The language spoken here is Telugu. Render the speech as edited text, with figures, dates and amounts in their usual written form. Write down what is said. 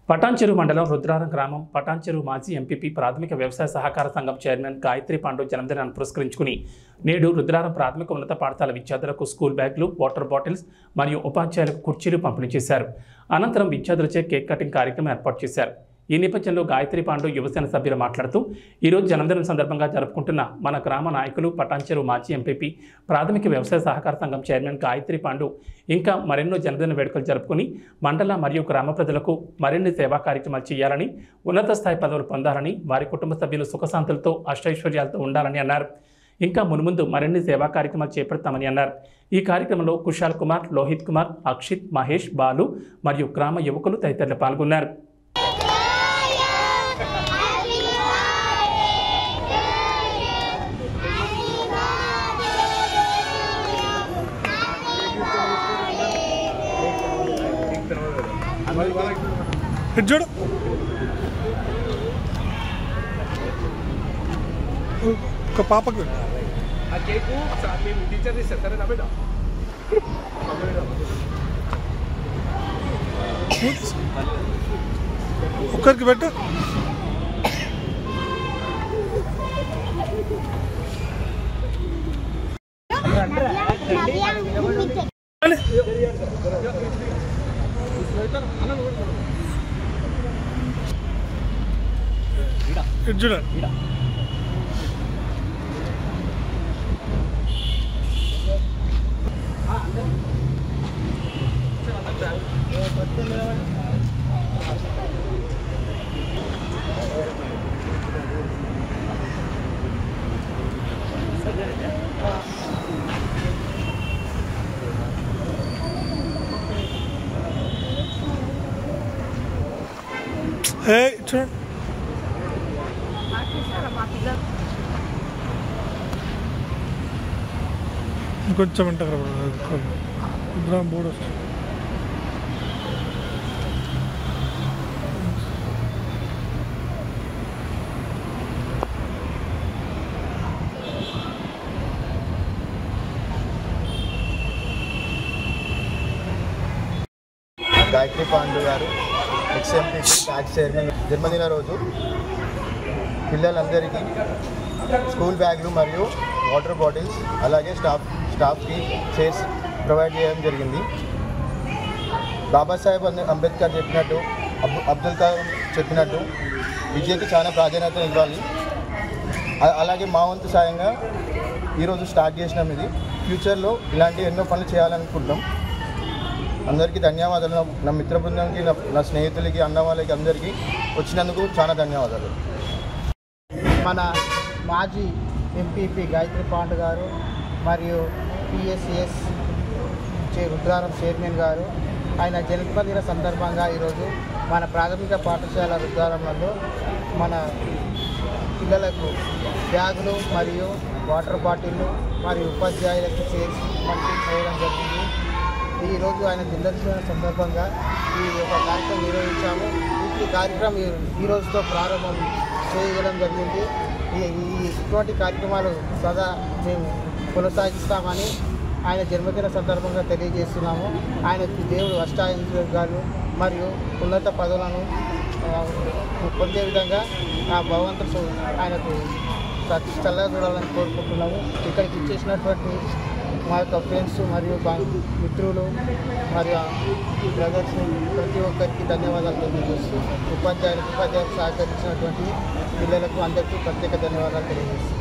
పటాన్చెరు మండలం రుద్రారం గ్రామం పటాన్చెరు మాజీ ఎంపీపీ ప్రాథమిక వ్యవసాయ సహకార సంఘం చైర్మన్ గాయత్రి పాండు జన్మదినాన్ని పురస్కరించుకుని నేడు రుద్రారం ప్రాథమిక ఉన్నత పాఠశాల విద్యార్థులకు స్కూల్ బ్యాగులు, వాటర్ బాటిల్స్ మరియు ఉపాధ్యాయులకు కుర్చీలు పంపిణీ చేశారు. అనంతరం విద్యార్థులచే కేక్ కటింగ్ కార్యక్రమం ఏర్పాటు చేశారు. ఈ నేపథ్యంలో గాయత్రి పాండు యువసేన సభ్యులు మాట్లాడుతూ ఈరోజు జన్మదినం సందర్భంగా జరుపుకుంటున్న మన గ్రామ నాయకులు పటాన్చెరు మాజీ ఎంపీపీ ప్రాథమిక వ్యవసాయ సహకార సంఘం చైర్మన్ గాయత్రి పాండు ఇంకా మరెన్నో జన్మదిన వేడుకలు జరుపుకుని మండల మరియు గ్రామ ప్రజలకు మరిన్ని సేవా కార్యక్రమాలు చేయాలని, ఉన్నత స్థాయి పదవులు పొందాలని, వారి కుటుంబ సభ్యులు సుఖశాంతులతో అష్టైశ్వర్యాలతో ఉండాలని అన్నారు. ఇంకా మున్ముందు మరిన్ని సేవా కార్యక్రమాలు చేపడతామని అన్నారు. ఈ కార్యక్రమంలో కుశాల్ కుమార్, లోహిత్ కుమార్, అక్షిత్, మహేష్, బాలు మరియు గ్రామ యువకులు తదితరులు పాల్గొన్నారు. చూడు ఒక పాపకు ఒక్కరికి పెట్టు. చూడండి చూడండి ఇంకొంచెం ఉంటారు బోర్డు వస్తుంది. గాయత్రి పాండు గారు ఎక్స్ఎంపీ ట్యాక్స్ చైర్మన్ జన్మదిన రోజు పిల్లలందరికీ స్కూల్ బ్యాగులు మరియు వాటర్ బాటిల్స్ అలాగే స్టాఫ్కి చైర్స్ ప్రొవైడ్ చేయడం జరిగింది. బాబాసాహెబ్ అంబేద్కర్ చెప్పినట్టు, అబ్దుల్ కలాం చెప్పినట్టు విద్యకి చాలా ప్రాధాన్యత ఇవ్వాలి. అలాగే మా వంతు సాయంగా ఈరోజు స్టార్ట్ చేసినాం. ఇది ఫ్యూచర్లో ఇలాంటి ఎన్నో పనులు చేయాలనుకుంటాం. అందరికీ ధన్యవాదాలు. నా మిత్ర బృందానికి, నా స్నేహితులకి, అన్న వాళ్ళకి అందరికీ వచ్చినందుకు చాలా ధన్యవాదాలు. మన మాజీ ఎంపీపీ గాయత్రి పాండు గారు మరియు పిఎస్సిఎస్ రుద్రారం చైర్మన్ గారు ఆయన జన్మదిన సందర్భంగా ఈరోజు మన ప్రాథమిక పాఠశాల రుద్రారంలో మన పిల్లలకు బ్యాగులు మరియు వాటర్ బాటిళ్ళు మరియు ఉపాధ్యాయులకు చేసి పంపిణీ చేయడం జరిగింది. ఈరోజు ఆయన జన్మదిన సందర్భంగా ఈ యొక్క కార్యక్రమం నిర్వహించాము. ఈ కార్యక్రమం ఈ రోజుతో ప్రారంభం చేయడం జరిగింది. ఇటువంటి కార్యక్రమాలు సదా మేము కొనసాగిస్తామని ఆయన జన్మదిన సందర్భంగా తెలియజేస్తున్నాము. ఆయనకు దేవుడు అష్టాయుర్వేదాలు మరియు ఉన్నత పదవులను పొందే విధంగా ఆ భగవంతుడు ఆయనకు చల్లగా చూడాలని కోరుకుంటున్నాము. ఇక్కడికి ఇచ్చేసినటువంటి మా యొక్క ఫ్రెండ్స్ మరియు మిత్రులు మరియు బ్రదర్స్ ప్రతి ఒక్కరికి ధన్యవాదాలు తెలియజేస్తూ ఉపాధ్యాయులకు సహకరించినటువంటి పిల్లలకు అందరికీ ప్రత్యేక ధన్యవాదాలు తెలియజేస్తాం.